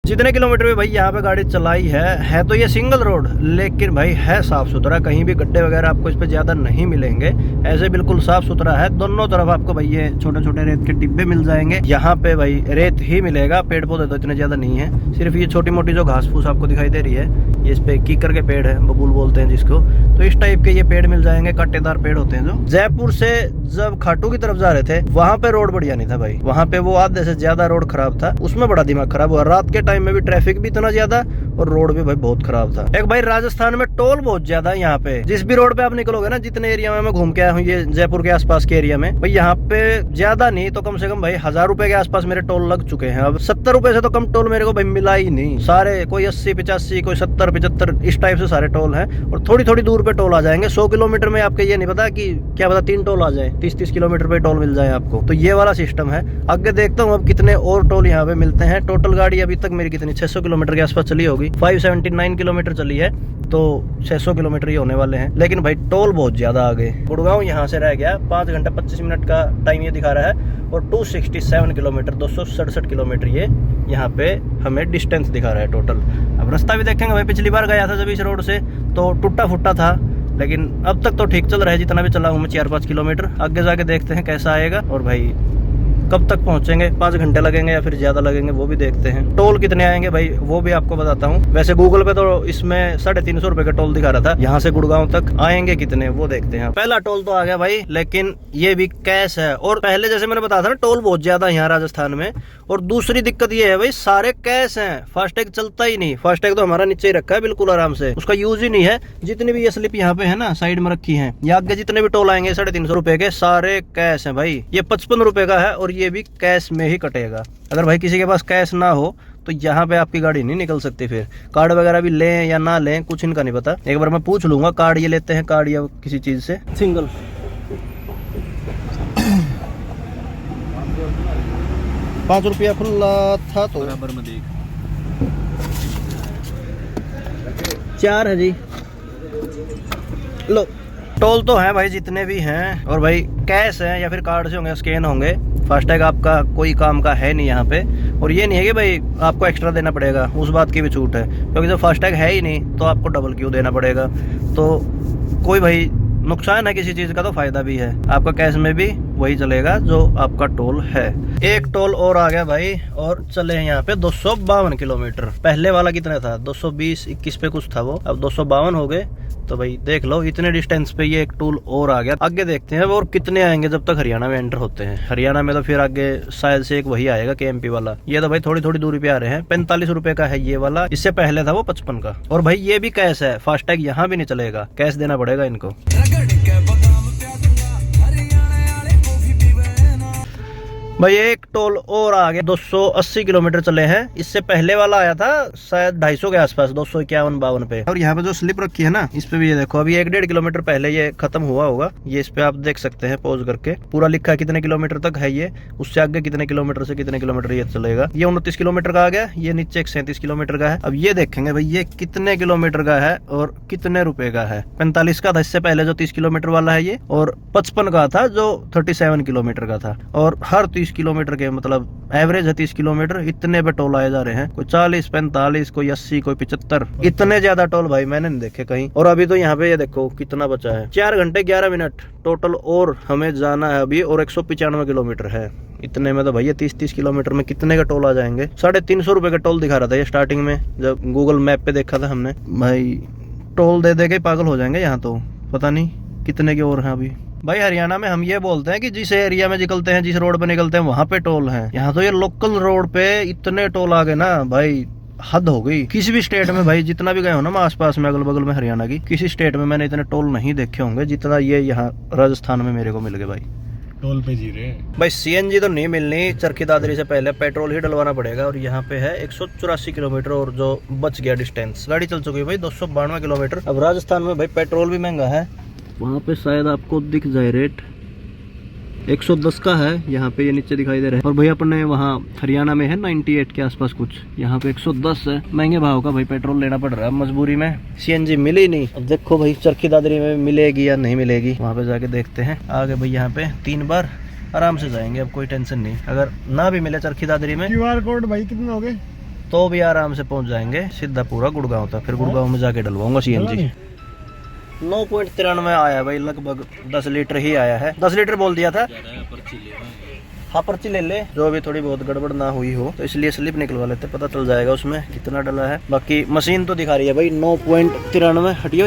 जितने किलोमीटर में भाई यहाँ पे गाड़ी चलाई है तो ये सिंगल रोड, लेकिन भाई है साफ सुथरा, कहीं भी गड्ढे वगैरह आपको इस पे ज्यादा नहीं मिलेंगे। ऐसे बिल्कुल साफ सुथरा है, दोनों तरफ आपको भाई ये छोटे छोटे रेत के डिब्बे मिल जाएंगे। यहाँ पे भाई रेत ही मिलेगा, पेड़ पौधे तो इतने ज्यादा नहीं है, सिर्फ ये छोटी मोटी जो घास फूस आपको दिखाई दे रही है, ये इस पे कीकर के पेड़ है, बबूल बोलते हैं जिसको, तो इस टाइप के ये पेड़ मिल जाएंगे, कांटेदार पेड़ होते हैं। जो जयपुर से जब खाटू की तरफ जा रहे थे वहाँ पे रोड बढ़िया नहीं था भाई, वहाँ पे वो आधे से ज्यादा रोड खराब था, उसमें बड़ा दिमाग खराब हुआ। रात के टाइम में भी ट्रैफिक भी इतना ज्यादा और रोड भी भाई बहुत खराब था। एक भाई राजस्थान में टोल बहुत ज्यादा है यहाँ पे, जिस भी रोड पे आप निकलोगे ना, जितने एरिया में मैं घूम के आया हूँ ये जयपुर के आसपास के एरिया में, भाई यहाँ पे ज्यादा नहीं तो कम से कम भाई 1000 रुपए के आसपास मेरे टोल लग चुके हैं। अब 70 रुपए से तो कम टोल मेरे को भाई मिला ही नहीं, सारे कोई 80 85 कोई 70 75 इस टाइप से सारे टोल है, और थोड़ी थोड़ी दूर पे टोल आ जाएंगे। 100 किलोमीटर में आपके ये नहीं पता कि क्या पता 3 टोल आ जाए, 30-30 किलोमीटर पे टोल मिल जाए आपको, तो ये वाला सिस्टम है। आगे देखता हूँ अब कितने और टोल यहाँ पे मिलते हैं। टोटल गाड़ी अभी तक मेरी कितनी 600 किलोमीटर के आसपास चली होगी, 579 किलोमीटर चली है, तो 600 किलोमीटर ही होने वाले हैं, लेकिन भाई टोल बहुत ज्यादा आ गए। गुड़गांव यहाँ से रह गया 5 घंटा 25 मिनट का टाइम ये दिखा रहा है, और 267 किलोमीटर 267 किलोमीटर ये यहाँ पे हमें डिस्टेंस दिखा रहा है टोटल। अब रास्ता भी देखेंगे भाई, पिछली बार गया था जब इस रोड से तो टूटा फुटा था, लेकिन अब तक तो ठीक चल रहा है जितना भी चला हूँ मैं, 4-5 किलोमीटर। आगे जाके देखते हैं कैसा आएगा, और भाई कब तक पहुंचेंगे, 5 घंटे लगेंगे या फिर ज्यादा लगेंगे वो भी देखते हैं। टोल कितने आएंगे भाई वो भी आपको बताता हूँ। वैसे गूगल पे तो इसमें 350 रुपए का टोल दिखा रहा था, यहाँ से गुड़गांव तक आएंगे कितने वो देखते हैं। पहला टोल तो आ गया भाई, लेकिन ये भी कैश है, और पहले जैसे मैंने बताया था ना टोल बहुत ज्यादा है यहाँ राजस्थान में। और दूसरी दिक्कत ये है भाई सारे कैश हैं, फास्टैग चलता ही नहीं। फास्टैग तो हमारा नीचे ही रखा है बिल्कुल आराम से, उसका यूज ही नहीं है। जितनी भी ये स्लिप यहाँ पे है ना साइड में रखी है, या आगे जितने भी टोल आएंगे 350 रुपए के सारे कैश है भाई। ये 55 रुपए का है और ये भी कैश में ही कटेगा। अगर भाई किसी के पास कैश ना हो तो यहाँ पे आपकी गाड़ी नहीं निकल सकती। फिर कार्ड वगैरह भी लें या ना लें कुछ इनका नहीं पता, एक बार मैं पूछ लूंगा। कार्ड ये लेते हैं कार्ड या किसी चीज से सिंगल। ₹5 खुला था तो बराबर में देख 4 है जी। लो टोल तो है भाई जितने भी हैं, और भाई कैश है या फिर कार्ड से होंगे, स्कैन होंगे। फास्टैग आपका कोई काम का है नहीं यहाँ पे, और ये नहीं है कि भाई आपको एक्स्ट्रा देना पड़ेगा, उस बात की भी छूट है, क्योंकि जब फास्टैग है ही नहीं तो आपको डबल क्यों देना पड़ेगा। तो कोई भाई नुकसान है किसी चीज का तो फायदा भी है, आपका कैश में भी वही चलेगा जो आपका टोल है। एक टोल और आ गया भाई, और चले हैं यहाँ पे 252 किलोमीटर। पहले वाला कितना था 220-21 पे कुछ था वो, अब 252 हो गए। तो भाई देख लो इतने डिस्टेंस पे ये एक टोल और आ गया। आगे देखते हैं और कितने आएंगे जब तक हरियाणा में एंटर होते हैं। हरियाणा में तो फिर आगे शायद से एक वही आएगा KMP वाला। ये तो भाई थोड़ी थोड़ी दूरी पे आ रहे हैं। 45 रुपए का है ये वाला, इससे पहले था वो 55 का। और भाई ये भी कैश है, फास्टैग यहाँ भी नहीं चलेगा, कैश देना पड़ेगा इनको। भाई एक टोल और आ गया, 280 किलोमीटर चले हैं। इससे पहले वाला आया था शायद 250 के आसपास, 251-52 पे। और यहाँ पे जो स्लिप रखी है ना, इस पे भी ये देखो अभी 1-1.5 किलोमीटर पहले ये खत्म हुआ होगा। ये इस पे आप देख सकते हैं पॉज करके, पूरा लिखा है कितने किलोमीटर तक है ये, उससे आगे कितने किलोमीटर से कितने किलोमीटर ये चलेगा। ये 29 किलोमीटर का आ गया, ये नीचे 37 किलोमीटर का है। अब ये देखेंगे भाई ये कितने किलोमीटर का है और कितने रुपए का है। 45 का था इससे पहले जो 30 किलोमीटर वाला है ये, और 55 का था जो 37 किलोमीटर का था। और हर 30 किलोमीटर के मतलब एवरेज है 30 किलोमीटर, इतने पे टोल आए जा रहे हैं। कोई 40, 45, कोई 80, कोई 75, इतने ज्यादा टोल भाई मैंने नहीं देखे कहीं। और अभी तो यहाँ पे ये देखो कितना बचा है, 4 घंटे 11 मिनट टोटल और हमें जाना है अभी, और 195 किलोमीटर है। इतने में तो भैया 30-30 किलोमीटर में कितने का टोल आ जाएंगे। 350 रुपए का टोल दिखा रहा था ये स्टार्टिंग में, जब गूगल मैप पे देखा था हमने। भाई टोल दे दे के पागल हो जाएंगे यहाँ, तो पता नहीं कितने के और हैं अभी। भाई हरियाणा में हम ये बोलते हैं कि जिस एरिया में निकलते हैं, जिस रोड पे निकलते हैं वहां पे टोल है। यहाँ तो ये लोकल रोड पे इतने टोल आ गए ना भाई, हद हो गई। किसी भी स्टेट में भाई जितना भी गए हो ना मैं आसपास में, अगल बगल में हरियाणा की, किसी स्टेट में मैंने इतने टोल नहीं देखे होंगे जितना ये यहाँ राजस्थान में मेरे को मिल गए भाई। टोल पे जी रहे हैं भाई। CNG तो नहीं मिलनी, चरखी दादरी से पहले पेट्रोल ही डलवाना पड़ेगा। और यहाँ पे है 184 किलोमीटर और जो बच गया डिस्टेंस। गाड़ी चल चुकी है भाई 292 किलोमीटर। अब राजस्थान में भाई पेट्रोल भी महंगा है, वहाँ पे शायद आपको दिख जाए रेट 110 का है, यहाँ पे ये नीचे दिखाई दे रहा है। और भाई अपने वहाँ हरियाणा में है 98 के आसपास कुछ, यहाँ पे 110 है। महंगे भाव का भाई पेट्रोल लेना पड़ रहा है मजबूरी में। CNG मिली नहीं, अब देखो भाई चरखी दादरी में मिलेगी या नहीं मिलेगी, वहाँ पे जाके देखते हैं। आगे भाई यहाँ पे 3 बार आराम से जाएंगे, अब कोई टेंशन नहीं। अगर ना भी मिले चरखी दादरी में। QR कोड भाई कितने हो गए? तो भी आराम से पहुंच जाएंगे सीधा पूरा गुड़गांव तक। फिर गुड़गांव में जाके डलवाऊंगा सीएनजी। 9.93 आया भाई, लगभग 10 लीटर ही आया है। 10 लीटर बोल दिया था। हाँ पर्ची ले ले, जो अभी थोड़ी बहुत गड़बड़ ना हुई हो तो इसलिए स्लिप निकलवा लेते, पता चल जाएगा उसमें कितना डला है। बाकी मशीन तो दिखा रही है भाई 9.93 हटियो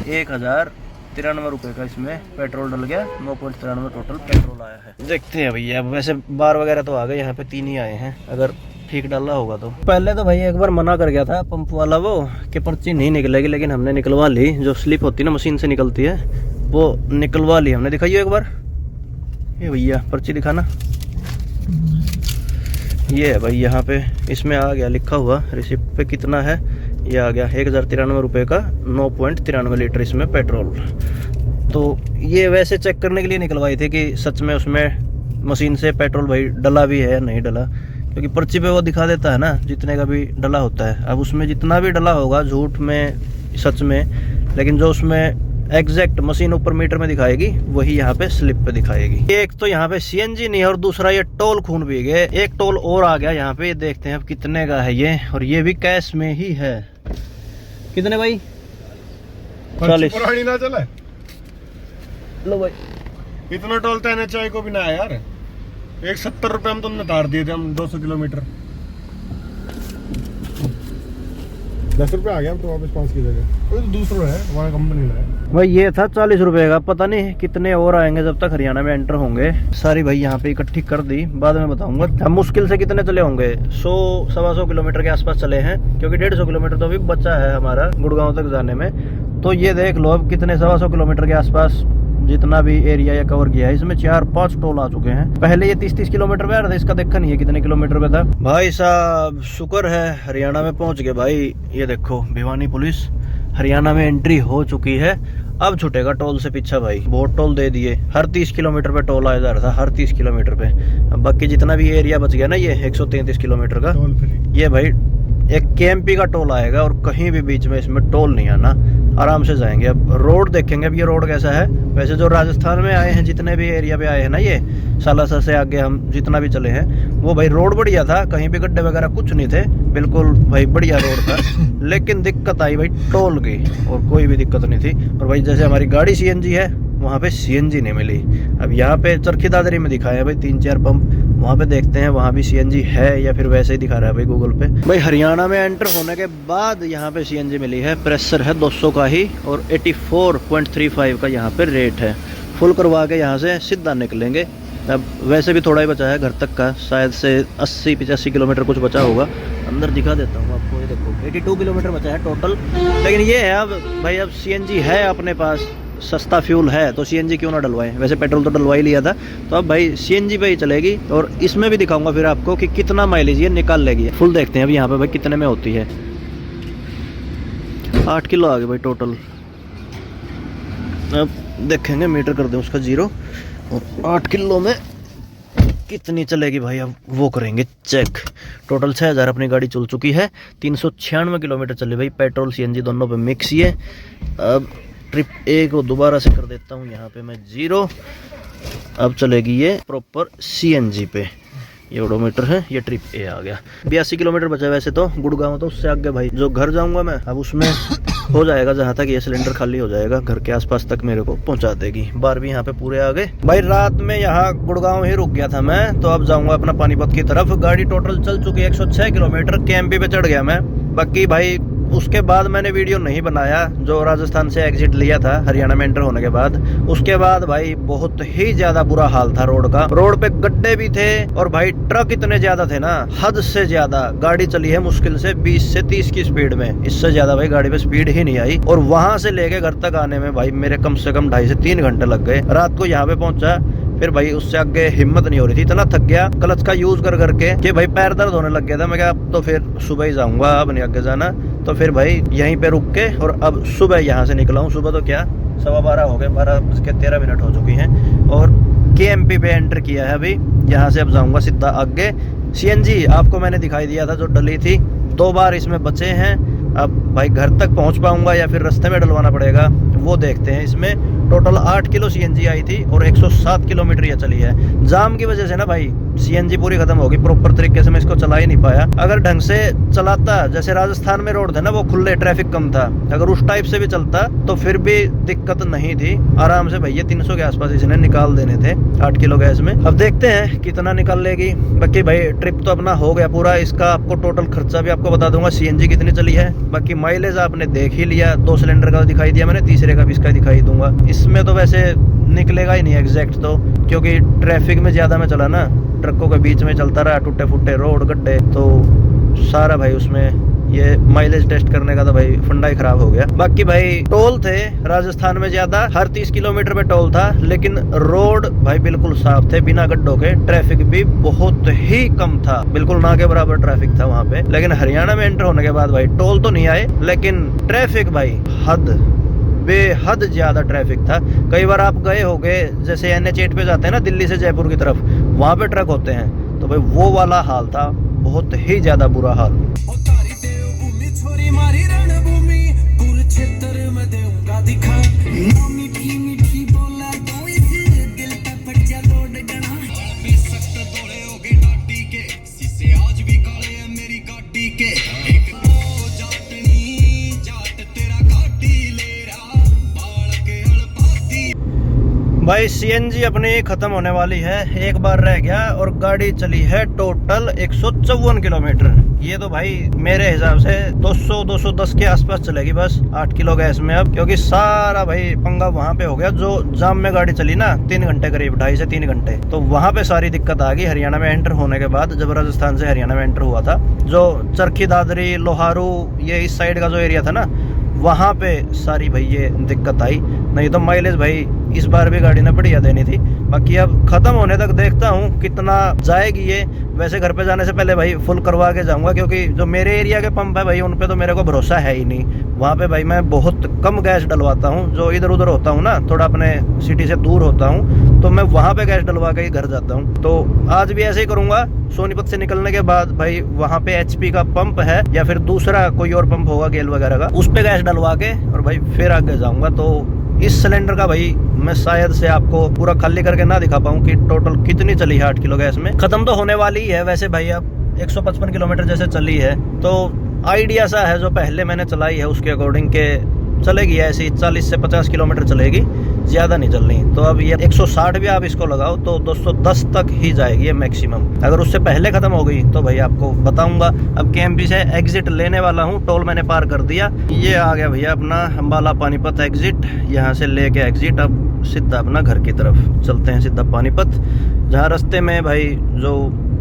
1093 रुपए का इसमें पेट्रोल डल गया। 9.93 टोटल पेट्रोल आया है। देखते हैं भैया, वैसे बार वगैरह तो आ गए, यहाँ पे 3 ही आए हैं, अगर ठीक डाला होगा तो। पहले तो भाई एक बार मना कर गया था पंप वाला वो कि पर्ची नहीं निकलेगी, लेकिन हमने निकलवा ली। जो स्लिप होती है ना मशीन से निकलती है, वो निकलवा ली हमने। दिखाइए एक बार, ये भैया पर्ची दिखाना। ये है भाई, यहाँ पे इसमें आ गया लिखा हुआ, रिसिप्ट पे कितना है ये आ गया 1093 रुपये का 9.93 लीटर इसमें पेट्रोल। तो ये वैसे चेक करने के लिए निकलवाई थी कि सच में उसमें मशीन से पेट्रोल भाई डला भी है या नहीं डला, क्योंकि पर्ची पे वो दिखा देता है ना जितने का भी डला होता है। अब उसमें जितना भी डला होगा, झूठ में सच में, लेकिन जो उसमें एग्जैक्ट मशीन ऊपर मीटर में दिखाएगी वही यहाँ पे स्लिप पे दिखाएगी। एक तो यहाँ पे सीएनजी नहीं है, और दूसरा ये टोल खून भी गए। एक टोल और आ गया यहाँ पे, देखते हैं अब कितने का है ये, और ये भी कैश में ही है। कितने भाई? 40। पुरानी ना चले लो भाई, इतना टोल तो NHI को भी ना है यार। 170 रुपए हम तुमने तार दिए थे, हम 200 किलोमीटर 10 रुपए आ गया हम तो वापस 5 की जगह। कोई तो दूसरा है, हमारा कंपनी का है भाई। ये था 40 रुपए का, पता नहीं कितने और आएंगे जब तक हरियाणा में एंटर होंगे। सारी भाई यहाँ पे इकट्ठी कर दी, बाद में बताऊंगा। हम मुश्किल से कितने चले होंगे, 100-125 किलोमीटर के आसपास चले हैं, क्योंकि 150 किलोमीटर तो अभी बचा है हमारा गुड़गांव तक जाने में। तो ये देख लो अब कितने 125 किलोमीटर के आसपास जितना भी एरिया ये कवर किया है। इसमें 4-5 टोल आ चुके हैं। पहले ये 30-30 किलोमीटर पे आ रहा था, इसका देखा नहीं है कितने किलोमीटर पे था। भाई साहब शुक्र है हरियाणा में पहुंच गए भाई। ये देखो भिवानी पुलिस हरियाणा में एंट्री हो चुकी है। अब छूटेगा टोल से पीछा भाई, बहुत टोल दे दिए। हर 30 किलोमीटर पे टोल आया जा रहा था, हर 30 किलोमीटर पे। अब बाकी जितना भी एरिया बच गया ना, ये 133 किलोमीटर का, टोल फ्री। ये भाई एक KMP का टोल आएगा, और कहीं भी बीच में इसमें टोल नहीं आना, आराम से जाएंगे। अब रोड देखेंगे, अब ये रोड कैसा है। वैसे जो राजस्थान में आए हैं, जितने भी एरिया पे आए हैं ना, ये सालासर से आगे हम जितना भी चले हैं, वो भाई रोड बढ़िया था, कहीं भी गड्ढे वगैरह कुछ नहीं थे, बिल्कुल भाई बढ़िया रोड था। लेकिन दिक्कत आई भाई टोल की, और कोई भी दिक्कत नहीं थी। और भाई जैसे हमारी गाड़ी CNG है, वहाँ पे CNG नहीं मिली। अब यहाँ पे चरखी दादरी में दिखाया है भाई 3-4 पंप, वहाँ पे देखते हैं वहाँ भी CNG है या फिर वैसे ही दिखा रहा है भाई गूगल पे। भाई हरियाणा में एंटर होने के बाद यहाँ पे CNG मिली है। प्रेशर है 200 का ही, और 84.35 का यहाँ पे रेट है। फुल करवा के यहाँ से सीधा निकलेंगे। अब वैसे भी थोड़ा ही बचा है घर तक का, शायद से 80-85 किलोमीटर कुछ बचा होगा। अंदर दिखा देता हूँ आपको, ये देखो 82 किलोमीटर बचा है टोटल। लेकिन ये है अब भाई, अब CNG है अपने पास, सस्ता फ्यूल है, तो CNG क्यों ना डलवाएं। वैसे पेट्रोल तो डलवा ही लिया था, तो अब भाई CNG पे ही चलेगी। और इसमें भी दिखाऊंगा फिर आपको कि कितना माइलेज ये निकाल लेगी। फुल देखते हैं अब यहाँ पे भाई कितने में होती है। 8 किलो आ गए भाई टोटल। अब देखेंगे, मीटर कर दें उसका 0, और 8 किलो में कितनी चलेगी भाई, अब वो करेंगे चेक। टोटल 6000 अपनी गाड़ी चल चुकी है। 396 किलोमीटर चले भाई, पेट्रोल CNG दोनों पे मिक्स ही है। अब ट्रिप A को दोबारा से कर देता हूँ यहाँ पे मैं 0। अब चलेगी ये प्रॉपर CNG पे। ये ओडोमीटर है, ये ट्रिप A आ गया। 82 किलोमीटर बचा वैसे तो गुड़गांव, तो उससे आगे भाई जो घर जाऊंगा मैं, अब उसमें हो जाएगा जहाँ तक ये सिलेंडर खाली हो जाएगा, घर के आसपास तक मेरे को पहुंचा देगी। बार भी यहाँ पे पूरे आ गए भाई। रात में यहाँ गुड़गांव ही रुक गया था मैं, तो अब जाऊंगा अपना पानीपत की तरफ। गाड़ी टोटल चल चुकी है 106 किलोमीटर। KMP पे चढ़ गया मैं। बाकी भाई उसके बाद मैंने वीडियो नहीं बनाया, जो राजस्थान से एग्जिट लिया था हरियाणा में एंटर होने के बाद। उसके बाद भाई बहुत ही ज्यादा बुरा हाल था रोड का। रोड पे गड्ढे भी थे, और भाई ट्रक इतने ज्यादा थे ना, हद से ज्यादा। गाड़ी चली है मुश्किल से 20 से 30 की स्पीड में, इससे ज्यादा भाई गाड़ी पे स्पीड ही नहीं आई। और वहां से लेके घर तक आने में भाई मेरे कम से कम 2.5 से 3 घंटे लग गए। रात को यहाँ पे पहुंचा, फिर भाई उससे आगे हिम्मत नहीं हो रही थी, इतना थक गया क्लच का यूज कर करके कि भाई पैर दर्द होने लग गया था। मैं क्या अब तो फिर सुबह ही जाऊंगा, अब नहीं आगे जाना। तो फिर भाई यहीं पे रुक के, और अब सुबह यहाँ से निकला हूँ। सुबह तो क्या 12:15 हो गए, 12:13 हो चुकी हैं, और KMP पे एंटर किया है अभी। यहाँ से अब जाऊंगा सीधा आगे। CNG आपको मैंने दिखाई दिया था जो डली थी, 2 बार इसमें बचे हैं। अब भाई घर तक पहुंच पाऊंगा या फिर रास्ते में डलवाना पड़ेगा, वो देखते हैं। इसमें टोटल 8 किलो CNG आई थी, और 107 किलोमीटर ये चली है। जाम की वजह से ना भाई सीएनजी पूरी खत्म होगी। प्रॉपर तरीके से मैं इसको चला ही नहीं पाया। अगर ढंग से चलाता, जैसे राजस्थान में रोड थे ना वो खुले, ट्रैफिक कम था, अगर उस टाइप से भी चलता तो फिर भी दिक्कत नहीं थी। आराम से भैया 300 के आसपास इसने निकाल देने थे 8 किलो गैस में। अब देखते हैं कितना निकाल लेगी। बाकी भाई ट्रिप तो अपना हो गया पूरा। इसका आपको टोटल खर्चा भी आपको बता दूंगा, सीएनजी कितनी चली है। बाकी माइलेज आपने देख ही लिया, 2 सिलेंडर का दिखाई दिया मैंने, तीसरे का भी इसका दिखाई दूंगा। इसमें तो वैसे निकलेगा ही नहीं एग्जैक्ट तो, क्योंकि ट्रैफिक में ज्यादा में चला ना, ट्रकों के बीच में चलता रहा, टूटे फूटे रोड, गड्ढे, तो सारा भाई उसमें ये माइलेज टेस्ट करने का तो भाई फंडा ही खराब हो गया। बाकी भाई टोल थे राजस्थान में ज्यादा, हर 30 किलोमीटर पे टोल था, लेकिन रोड भाई बिल्कुल साफ थे बिना गड्ढों के। ट्रैफिक भी बहुत ही कम था, बिल्कुल ना के बराबर ट्रैफिक था वहाँ पे। लेकिन हरियाणा में एंटर होने के बाद भाई टोल तो नहीं आए, लेकिन ट्रैफिक भाई बेहद ज्यादा ट्रैफिक था। कई बार आप गए होगे, जैसे NH8 पे जाते हैं ना दिल्ली से जयपुर की तरफ, वहां पे ट्रक होते हैं, तो भाई वो वाला हाल था, बहुत ही ज्यादा बुरा हाल। भाई सीएनजी अपनी खत्म होने वाली है, एक बार रह गया और गाड़ी चली है टोटल 154 किलोमीटर। ये तो भाई मेरे हिसाब से 200-210 के आसपास चलेगी बस 8 किलो गैस में अब, क्योंकि सारा भाई पंगा वहां पे हो गया। जो जाम में गाड़ी चली ना 3 घंटे करीब, 2.5 से 3 घंटे, तो वहां पे सारी दिक्कत आ गई। हरियाणा में एंटर होने के बाद, जब राजस्थान से हरियाणा में एंटर हुआ था, जो चरखी दादरी, लोहारू, ये इस साइड का जो एरिया था ना, वहां पे सारी भाई ये दिक्कत आई। नहीं तो माइलेज भाई इस बार भी गाड़ी ने बढ़िया देनी थी। बाकी अब खत्म होने तक देखता हूँ कितना जाएगी ये। वैसे घर पे जाने से पहले भाई फुल करवा के जाऊंगा, क्योंकि जो मेरे एरिया के पंप है भाई उन पे तो मेरे को भरोसा है ही नहीं। वहाँ पे भाई मैं बहुत कम गैस डलवाता हूँ। जो इधर उधर होता हूँ ना, थोड़ा अपने सिटी से दूर होता हूँ, तो मैं वहाँ पे गैस डलवा के ही घर जाता हूँ। तो आज भी ऐसे ही करूंगा। सोनीपत से निकलने के बाद भाई वहाँ पे HP का पंप है, या फिर दूसरा कोई और पंप होगा गेल वगैरह का, उस पे गैस डलवा के और भाई फिर आगे जाऊंगा। तो इस सिलेंडर का भाई मैं शायद से आपको पूरा खाली करके ना दिखा पाऊँ कि टोटल कितनी चली है 8 किलो गैस में। खत्म तो होने वाली ही है वैसे भाई, अब 155 किलोमीटर जैसे चली है, तो आइडिया सा है जो पहले मैंने चलाई है उसके अकॉर्डिंग के चलेगी ऐसी 40 से 50 किलोमीटर चलेगी, ज़्यादा नहीं चलनी। तो अब ये 160 भी आप इसको लगाओ तो 210 तक ही जाएगी ये मैक्सिमम। अगर उससे पहले ख़त्म हो गई तो भाई आपको बताऊंगा। अब KMP से एग्जिट लेने वाला हूँ, टोल मैंने पार कर दिया। ये आ गया भैया अपना अम्बाला पानीपत एग्जिट, यहाँ से लेके एग्जिट अब सीधा अपना घर की तरफ चलते हैं, सीधा पानीपत। जहाँ रास्ते में भाई जो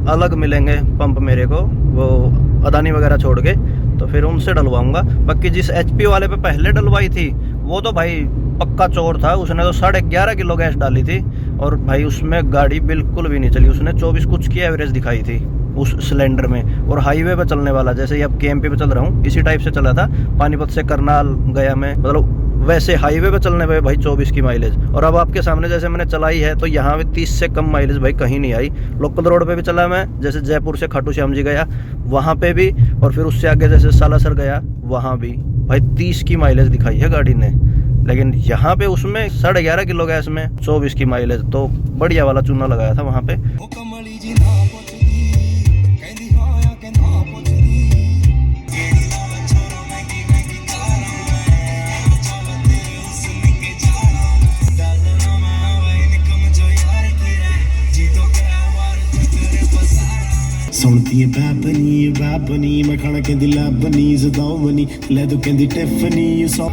अलग मिलेंगे पंप मेरे को, वो अदानी वगैरह छोड़ के, तो फिर उनसे डलवाऊंगा। बाकी जिस HP वाले पे पहले डलवाई थी वो तो भाई पक्का चोर था, उसने तो 11.5 किलो गैस डाली थी और भाई उसमें गाड़ी बिल्कुल भी नहीं चली। उसने 24 कुछ की एवरेज दिखाई थी उस सिलेंडर में, और हाईवे पे चलने वाला, जैसे अब KMP पे चल रहा हूँ इसी टाइप से चला था। पानीपत से करनाल गया मैं, मतलब वैसे हाईवे पे चलने पे भाई 24 की माइलेज। और अब आपके सामने जैसे मैंने चलाई है तो यहाँ पे 30 से कम माइलेज भाई कहीं नहीं आई। लोकल रोड पे भी चला मैं, जैसे जयपुर से खाटू श्याम जी गया वहाँ पे भी, और फिर उससे आगे जैसे सालासर गया वहाँ भी भाई 30 की माइलेज दिखाई है गाड़ी ने। लेकिन यहाँ पे उसमें 11.5 किलो गैस में 24 की माइलेज, तो बढ़िया वाला चूना लगाया था वहाँ पे। सुनती है बैपनी मैं खाना कहती लैबनी जदावनी ले तो कहती टिफनी सो।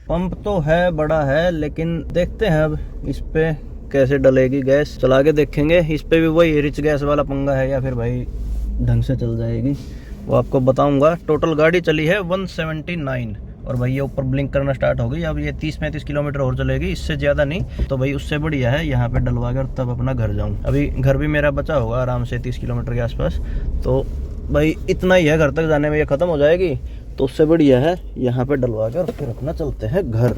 पंप तो है, बड़ा है, लेकिन देखते हैं अब इस पे कैसे डलेगी गैस, चला के देखेंगे। इस पे भी वही रिच गैस वाला पंगा है या फिर भाई ढंग से चल जाएगी, वो आपको बताऊंगा। टोटल गाड़ी चली है 179 और भाई ये ऊपर ब्लिंक करना स्टार्ट हो गई। अब ये 30-35 किलोमीटर और चलेगी, इससे ज़्यादा नहीं। तो भाई उससे बढ़िया है यहाँ पे डलवा कर तब अपना घर जाऊँ। अभी घर भी मेरा बचा होगा आराम से 30 किलोमीटर के आसपास, तो भाई इतना ही है, घर तक जाने में ये ख़त्म हो जाएगी। तो उससे बढ़िया है यहाँ पे डलवा कर फिर अपना चलते हैं घर।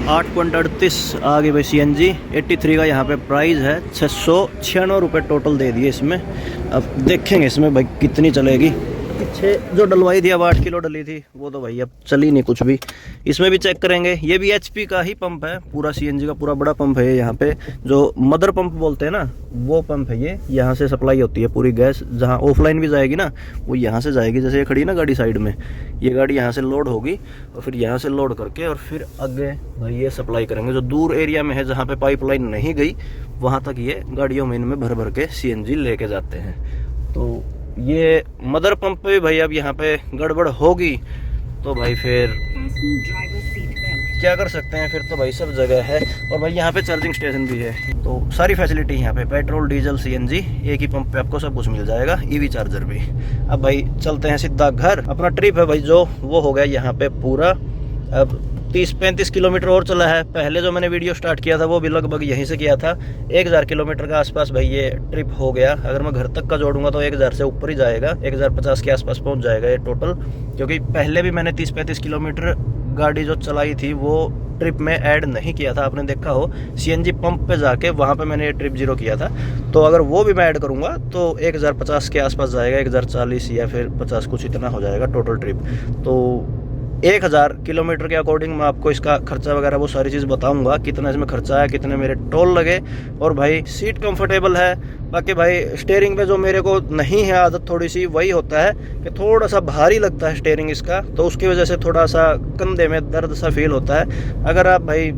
8.38 आ गई भाई CNG 83 का यहाँ पे प्राइस है। 696 रुपये टोटल दे दिए इसमें। अब देखेंगे इसमें भाई कितनी चलेगी। पीछे जो डलवाई थी अब 8 किलो डली थी वो तो भाई अब चली नहीं कुछ भी। इसमें भी चेक करेंगे, ये भी HP का ही पंप है, पूरा CNG का पूरा बड़ा पंप है। यहाँ पे जो मदर पंप बोलते हैं ना वो पंप है ये, यहाँ से सप्लाई होती है पूरी गैस। जहाँ ऑफलाइन भी जाएगी ना वो यहाँ से जाएगी, जैसे ये खड़ी है ना गाड़ी साइड में, ये गाड़ी यहाँ से लोड होगी और फिर यहाँ से लोड करके और फिर आगे भाई ये सप्लाई करेंगे। जो दूर एरिया में है जहाँ पे पाइपलाइन नहीं गई वहाँ तक ये गाड़ियों में इनमें भर भर के CNG लेके जाते हैं। तो ये मदर पंप पे भाई अब यहाँ पे गड़बड़ होगी तो भाई फिर क्या कर सकते हैं, फिर तो भाई सब जगह है। और भाई यहाँ पे चार्जिंग स्टेशन भी है, तो सारी फैसिलिटी यहाँ पे पेट्रोल डीजल CNG एक ही पंप पे आपको सब कुछ मिल जाएगा, EV चार्जर भी। अब भाई चलते हैं सीधा घर। अपना ट्रिप है भाई जो वो हो गया यहाँ पे पूरा। अब 30-35 किलोमीटर और चला है। पहले जो मैंने वीडियो स्टार्ट किया था वो भी लगभग यहीं से किया था। 1000 किलोमीटर का आसपास भाई ये ट्रिप हो गया। अगर मैं घर तक का जोड़ूंगा तो 1000 से ऊपर ही जाएगा, 1050 के आसपास पहुंच जाएगा ये टोटल। क्योंकि पहले भी मैंने 30-35 किलोमीटर गाड़ी जो चलाई थी वो ट्रिप में ऐड नहीं किया था, आपने देखा हो CNG पंप पे जाके वहाँ पे मैंने ये ट्रिप 0 किया था। तो अगर वो भी मैं ऐड करूँगा तो 1050 के आसपास जाएगा, 1040 या फिर 50 कुछ इतना हो जाएगा टोटल ट्रिप। तो 1000 किलोमीटर के अकॉर्डिंग मैं आपको इसका खर्चा वगैरह वो सारी चीज़ बताऊंगा, कितना इसमें खर्चा है, कितने मेरे टोल लगे। और भाई सीट कंफर्टेबल है। बाकी भाई स्टीयरिंग पे जो मेरे को नहीं है आदत थोड़ी सी वही होता है कि थोड़ा सा भारी लगता है स्टीयरिंग इसका, तो उसकी वजह से थोड़ा सा कंधे में दर्द सा फील होता है। अगर आप भाई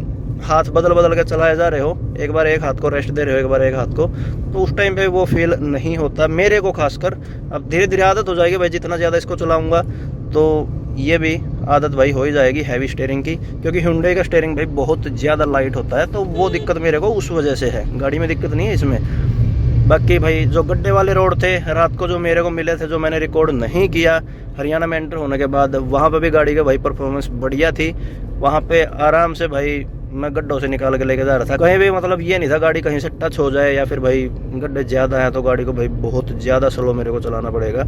हाथ बदल बदल के चलाए जा रहे हो, एक बार एक हाथ को रेस्ट दे रहे हो, एक बार एक हाथ को, तो उस टाइम पे वो फील नहीं होता मेरे को खासकर। अब धीरे धीरे आदत हो जाएगी भाई, जितना ज़्यादा इसको चलाऊँगा तो ये भी आदत भाई हो ही जाएगी हैवी स्टीयरिंग की। क्योंकि Hyundai का स्टीयरिंग भाई बहुत ज़्यादा लाइट होता है, तो वो दिक्कत मेरे को उस वजह से है, गाड़ी में दिक्कत नहीं है इसमें। बाकी भाई जो गड्ढे वाले रोड थे रात को जो मेरे को मिले थे, जो मैंने रिकॉर्ड नहीं किया हरियाणा में एंटर होने के बाद, वहाँ पे भी गाड़ी का भाई परफॉर्मेंस बढ़िया थी। वहाँ पे आराम से भाई मैं गड्ढों से निकाल के लेके जा रहा था, कहीं भी मतलब ये नहीं था गाड़ी कहीं से टच हो जाए या फिर भाई गड्ढे ज़्यादा हैं तो गाड़ी को भाई बहुत ज़्यादा स्लो मेरे को चलाना पड़ेगा।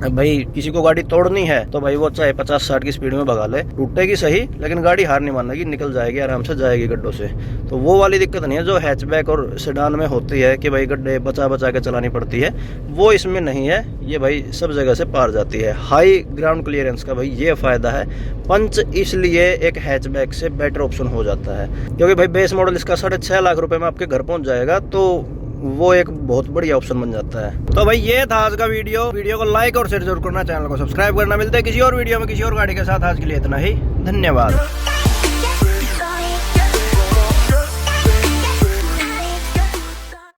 भाई किसी को गाड़ी तोड़नी है तो भाई वो चाहे 50-60 की स्पीड में भगा ले, टूटेगी सही लेकिन गाड़ी हार नहीं मानेगी, निकल जाएगी आराम से, जाएगी गड्ढों से। तो वो वाली दिक्कत नहीं है जो हैचबैक और सेडान में होती है कि भाई गड्ढे बचा बचा के चलानी पड़ती है, वो इसमें नहीं है। ये भाई सब जगह से पार जाती है। हाई ग्राउंड क्लियरेंस का भाई ये फ़ायदा है। पंच इसलिए एक हैचबैक से बेटर ऑप्शन हो जाता है क्योंकि भाई बेस मॉडल इसका 6.5 लाख रुपए में आपके घर पहुंच जाएगा, तो वो एक बहुत बढ़िया ऑप्शन बन जाता है। तो भाई ये था आज का वीडियो को लाइक और शेयर जरूर करना, चैनल को सब्सक्राइब करना। मिलते हैं किसी और वीडियो में किसी और गाड़ी के साथ। आज के लिए इतना ही, धन्यवाद।